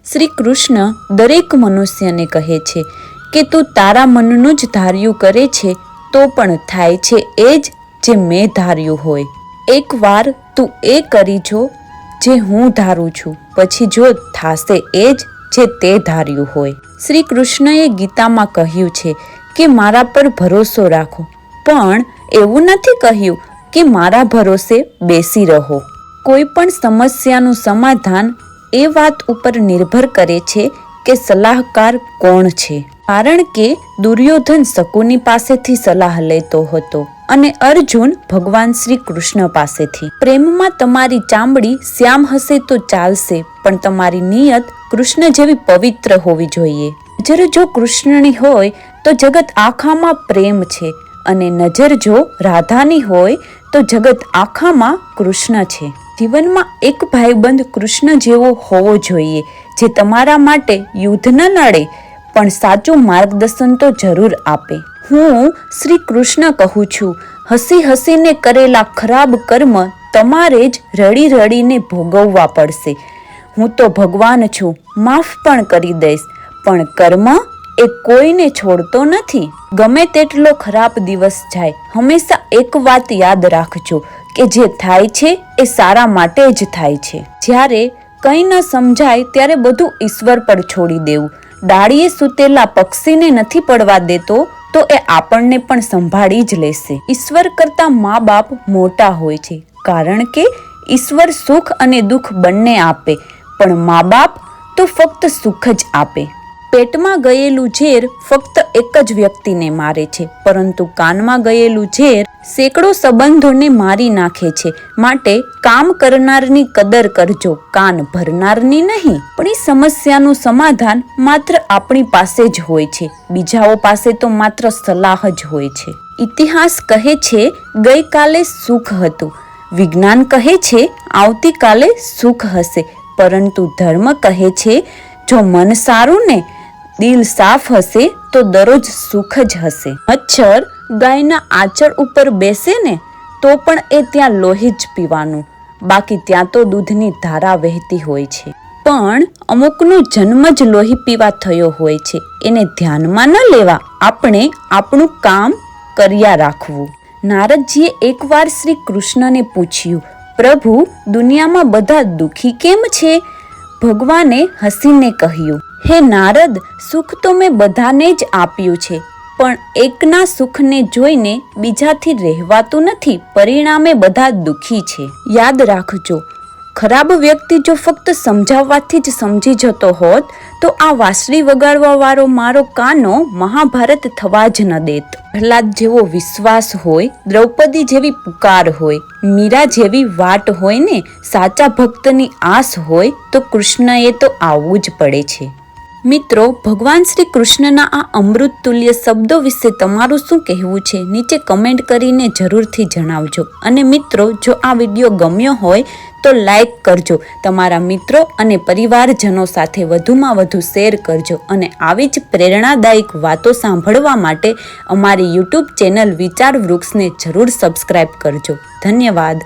શ્રી કૃષ્ણ દરેક મનુષ્યને કહે છે કે તું તારા મનનું જ ધાર્યું કરે છે તો પણ થાય છે એ જ જે મેં ધાર્યું હોય. એકવાર તું એ કરી જો જે હું ધારું છું, પછી જો થાશે એ જ જે તે ધાર્યું હોય. શ્રી કૃષ્ણએ ગીતામાં કહ્યું છે કે મારા પર ભરોસો રાખો, પણ એવું નથી કહ્યું કે મારા ભરોસે બેસી રહો. કોઈ પણ સમસ્યાનું સમાધાન એ વાત ઉપર નિર્ભર કરે છે કે સલાહકાર કોણ છે. કારણ કે દુર્યોધન શકુની પાસેથી સલાહ લેતો હતો અને અર્જુન ભગવાન શ્રી કૃષ્ણ પાસેથી. પ્રેમમાં તમારી ચામડી શ્યામ હશે તો ચાલશે, પણ તમારી નિયત કૃષ્ણ જેવી પવિત્ર હોવી જોઈએ. નજર જો કૃષ્ણની હોય તો જગત આખામાં પ્રેમ છે, અને નજર જો રાધાની હોય તો જગત આખામાં કૃષ્ણ છે. જીવનમાં એક ભાઈબંધ કૃષ્ણ જેવો હોવો જોઈએ, જે તમારા માટે યુદ્ધ ન લડે પણ સાચું માર્ગદર્શન તો જરૂર આપે. હું શ્રી કૃષ્ણ કહું છું, હસી હસીને કરેલા ખરાબ કર્મ તમારે જ રડી રડીને ભોગવવા પડશે. હું તો ભગવાન છું, માફ પણ કરી દઈશ, પણ કર્મ એ કોઈને છોડતો નથી. ગમે તેટલો ખરાબ દિવસ જાય, હંમેશા એક વાત યાદ રાખજો કે જે થાય છે એ સારા માટે જ થાય છે. જ્યારે કંઈ ન સમજાય ત્યારે બધું ઈશ્વર પર છોડી દેવું. ડાળીએ સૂતેલા પક્ષીને નથી પડવા દેતો તો એ આપણને પણ સંભાળી જ લેશે. ઈશ્વર કરતા મા બાપ મોટા હોય છે, કારણ કે ઈશ્વર સુખ અને દુઃખ બંને આપે, પણ મા બાપ તો ફક્ત સુખ જ આપે. પેટમાં ગયેલું ઝેર ફક્ત એક જ વ્યક્તિને મારે છે, પરંતુ કાનમાં ગયેલું ઝેર સેંકડો સંબંધોને મારી નાખે છે. માટે કામ કરનારની કદર કરજો, કાન ભરનારની નહીં. આપણી સમસ્યાનું સમાધાન માત્ર આપણી પાસે જ હોય છે, બીજાઓ પાસે તો માત્ર સલાહ જ હોય છે. ઇતિહાસ કહે છે ગઈકાલે સુખ હતું, વિજ્ઞાન કહે છે આવતીકાલે સુખ હશે, પરંતુ ધર્મ કહે છે જો મન સારું ને દિલ સાફ હશે તો દરરોજ સુખ જ હશે. મચ્છર ગાયના આંચળ ઉપર બેસે ને તો પણ એ ત્યાં લોહી જ પીવાનું, બાકી ત્યાં તો દૂધની ધારા વહેતી હોય છે. પણ અમુકનો જન્મ જ લોહી પીવા થયો હોય છે, એને ધ્યાનમાં ન લેવા આપણે આપણું કામ કર્યા રાખવું. નારદજીએ એકવાર શ્રી કૃષ્ણને પૂછ્યું, પ્રભુ દુનિયામાં બધા દુઃખી કેમ છે? ભગવાને હસીને કહ્યું, હે નારદ, સુખ તો મેં બધાને જ આપ્યું છે, પણ એકના સુખને જોઈને બીજાથી રહેવાતું નથી, પરિણામે બધા દુઃખી છે. યાદ રાખજો, ખરાબ વ્યક્તિ જો ફક્ત સમજાવવાથી જ સમજી જતો હોત તો આ વાંસળી વગાડવા વાળો મારો કાનો મહાભારત થવા જ ન દેત. પ્રહલાદ જેવો વિશ્વાસ હોય, દ્રૌપદી જેવી પુકાર હોય, મીરા જેવી વાટ હોય ને સાચા ભક્તની આસ હોય તો કૃષ્ણએ તો આવવું જ પડે છે. મિત્રો, ભગવાન શ્રી કૃષ્ણના આ અમૃત તુલ્ય શબ્દો વિશે તમારું શું કહેવું છે? નીચે કમેન્ટ કરીને જરૂરથી જણાવજો. અને મિત્રો, જો આ વિડીયો ગમ્યો હોય તો લાઈક કરજો, તમારા મિત્રો અને પરિવારજનો સાથે વધુમાં વધુ શેર કરજો, અને આવી જ પ્રેરણાદાયક વાતો સાંભળવા માટે અમારી યુટ્યુબ ચેનલ વિચાર વૃક્ષને જરૂર સબસ્ક્રાઈબ કરજો. ધન્યવાદ.